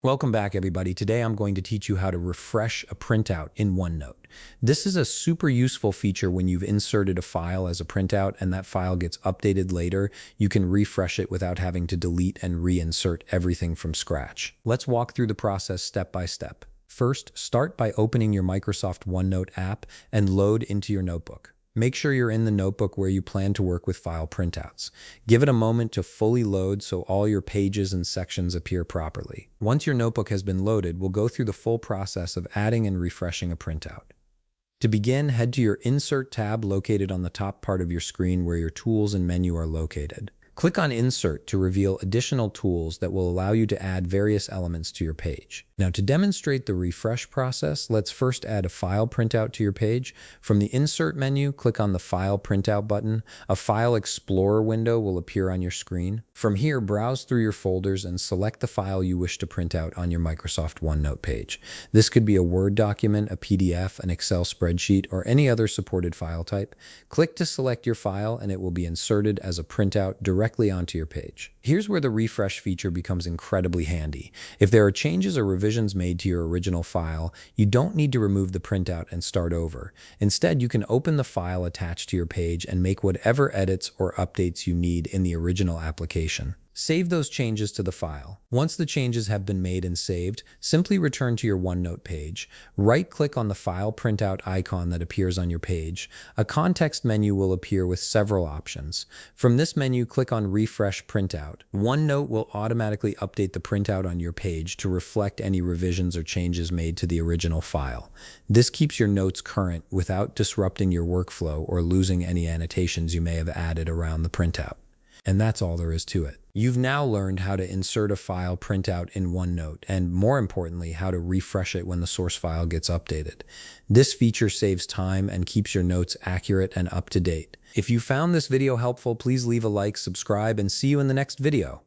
Welcome back, everybody. Today I'm going to teach you how to refresh a printout in OneNote. This is a super useful feature when you've inserted a file as a printout and that file gets updated later. You can refresh it without having to delete and reinsert everything from scratch. Let's walk through the process step by step. First, start by opening your Microsoft OneNote app and load into your notebook. Make sure you're in the notebook where you plan to work with file printouts. Give it a moment to fully load so all your pages and sections appear properly. Once your notebook has been loaded, we'll go through the full process of adding and refreshing a printout. To begin, head to your Insert tab located on the top part of your screen where your tools and menu are located. Click on Insert to reveal additional tools that will allow you to add various elements to your page. Now, to demonstrate the refresh process, let's first add a file printout to your page. From the Insert menu, click on the File Printout button. A File Explorer window will appear on your screen. From here, browse through your folders and select the file you wish to print out on your Microsoft OneNote page. This could be a Word document, a PDF, an Excel spreadsheet, or any other supported file type. Click to select your file and it will be inserted as a printout directly onto your page. Here's where the refresh feature becomes incredibly handy. If there are changes or revisions made to your original file, you don't need to remove the printout and start over. Instead, you can open the file attached to your page and make whatever edits or updates you need in the original application. Save those changes to the file. Once the changes have been made and saved, simply return to your OneNote page. Right-click on the File Printout icon that appears on your page. A context menu will appear with several options. From this menu, click on Refresh Printout. OneNote will automatically update the printout on your page to reflect any revisions or changes made to the original file. This keeps your notes current without disrupting your workflow or losing any annotations you may have added around the printout. And that's all there is to it. You've now learned how to insert a file printout in OneNote and, more importantly, how to refresh it when the source file gets updated. This feature saves time and keeps your notes accurate and up to date. If you found this video helpful, please leave a like, subscribe, and see you in the next video.